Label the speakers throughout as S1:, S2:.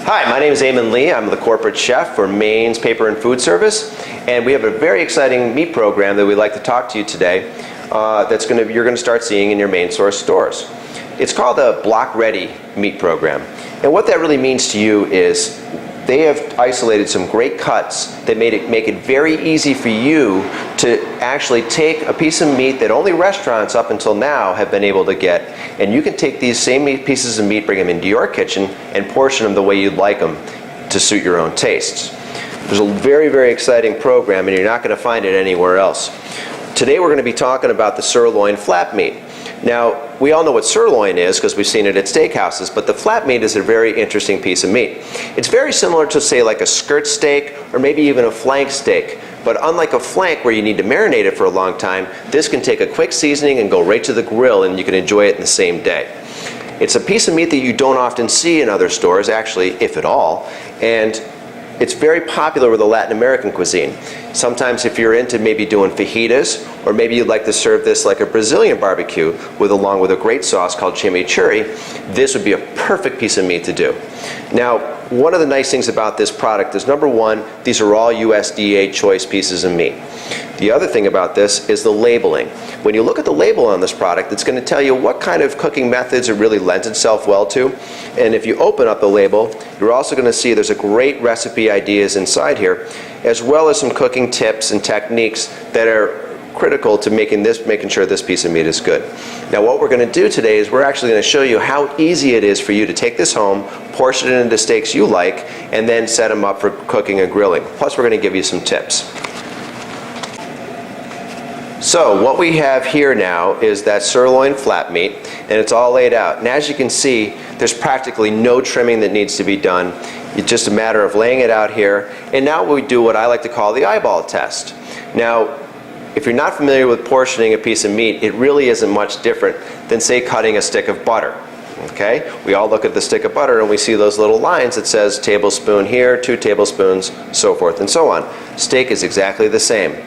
S1: Hi, my name is Eamon Lee. I'm the corporate chef for Maine's Paper and Food Service, and we have a very exciting meat program that we'd like to talk to you today you're going to start seeing in your Main Source stores. It's called the Block Ready meat program, and what that really means to you is they have isolated some great cuts that make it very easy for you to actually take a piece of meat that only restaurants up until now have been able to get, and you can take these same pieces of meat, bring them into your kitchen, and portion them the way you'd like them to suit your own tastes. There's a very, very exciting program, and you're not going to find it anywhere else. Today we're going to be talking about the sirloin flap meat. Now, we all know what sirloin is because we've seen it at steakhouses, but the flap meat is a very interesting piece of meat. It's very similar to, say, like a skirt steak or maybe even a flank steak. But unlike a flank where you need to marinate it for a long time, this can take a quick seasoning and go right to the grill, and you can enjoy it in the same day. It's a piece of meat that you don't often see in other stores, actually, if at all, and it's very popular with the Latin American cuisine. Sometimes if you're into maybe doing fajitas, or maybe you'd like to serve this like a Brazilian barbecue along with a great sauce called chimichurri, this would be a perfect piece of meat to do. Now, one of the nice things about this product is, number one, these are all USDA choice pieces of meat. The other thing about this is the labeling. When you look at the label on this product, it's going to tell you what kind of cooking methods it really lends itself well to. And if you open up the label, you're also going to see there's a great recipe ideas inside here, as well as some cooking tips and techniques that are critical to making sure this piece of meat is good. Now, what we're going to do today is we're actually going to show you how easy it is for you to take this home, portion it into steaks you like, and then set them up for cooking and grilling. Plus, we're going to give you some tips. So what we have here now is that sirloin flap meat, and it's all laid out. And as you can see, there's practically no trimming that needs to be done. It's just a matter of laying it out here. And now we do what I like to call the eyeball test. Now, if you're not familiar with portioning a piece of meat, it really isn't much different than, say, cutting a stick of butter. Okay? We all look at the stick of butter and we see those little lines that says tablespoon here, 2 tablespoons, so forth and so on. Steak is exactly the same,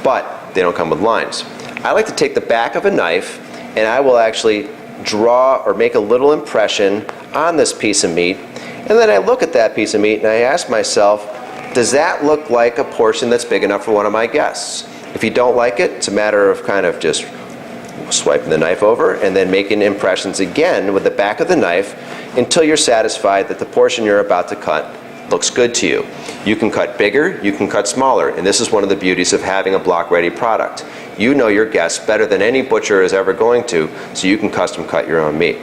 S1: but they don't come with lines. I like to take the back of a knife and I will actually draw or make a little impression on this piece of meat, and then I look at that piece of meat and I ask myself, does that look like a portion that's big enough for one of my guests? If you don't like it, it's a matter of kind of just swiping the knife over and then making impressions again with the back of the knife until you're satisfied that the portion you're about to cut looks good to you. You can cut bigger, you can cut smaller, and this is one of the beauties of having a block ready product. You know your guests better than any butcher is ever going to, so you can custom cut your own meat.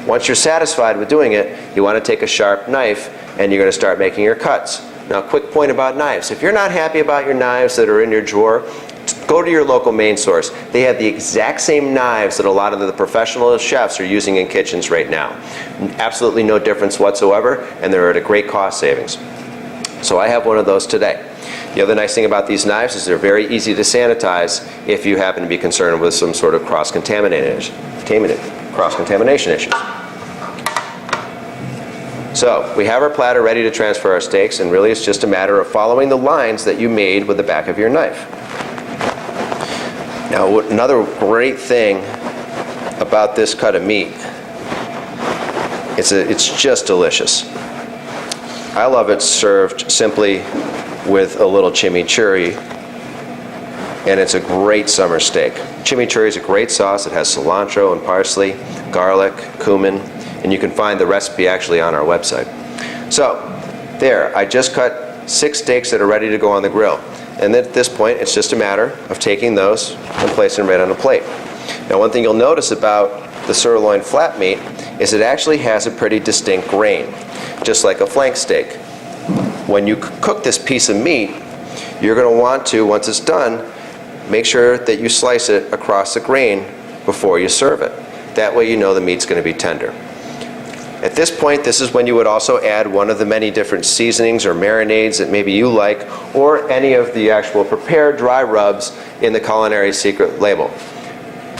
S1: Once you're satisfied with doing it, you want to take a sharp knife and you're going to start making your cuts. Now, quick point about knives. If you're not happy about your knives that are in your drawer, go to your local Main Source. They have the exact same knives that a lot of the professional chefs are using in kitchens right now. Absolutely no difference whatsoever, and they're at a great cost savings. So I have one of those today. The other nice thing about these knives is they're very easy to sanitize if you happen to be concerned with some sort of cross-contamination issues. So we have our platter ready to transfer our steaks, and really it's just a matter of following the lines that you made with the back of your knife. Now, another great thing about this cut of meat, it's just delicious. I love it served simply with a little chimichurri, and it's a great summer steak. Chimichurri is a great sauce. It has cilantro and parsley, garlic, cumin, and you can find the recipe actually on our website. So, there, I just cut 6 steaks that are ready to go on the grill. And at this point, it's just a matter of taking those and placing them right on a plate. Now, one thing you'll notice about the sirloin flap meat is it actually has a pretty distinct grain, just like a flank steak. When you cook this piece of meat, you're going to want to, once it's done, make sure that you slice it across the grain before you serve it. That way you know the meat's going to be tender. At this point, this is when you would also add one of the many different seasonings or marinades that maybe you like, or any of the actual prepared dry rubs in the Culinary Secret label.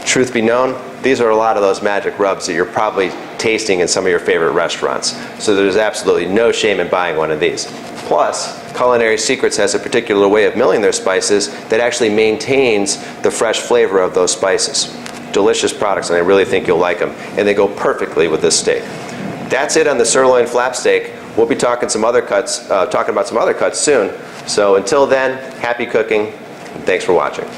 S1: Truth be known, these are a lot of those magic rubs that you're probably tasting in some of your favorite restaurants. So there's absolutely no shame in buying one of these. Plus, Culinary Secrets has a particular way of milling their spices that actually maintains the fresh flavor of those spices. Delicious products, and I really think you'll like them. And they go perfectly with this steak. That's it on the sirloin flap steak. we'll be talking about some other cuts soon. So until then, happy cooking, and thanks for watching.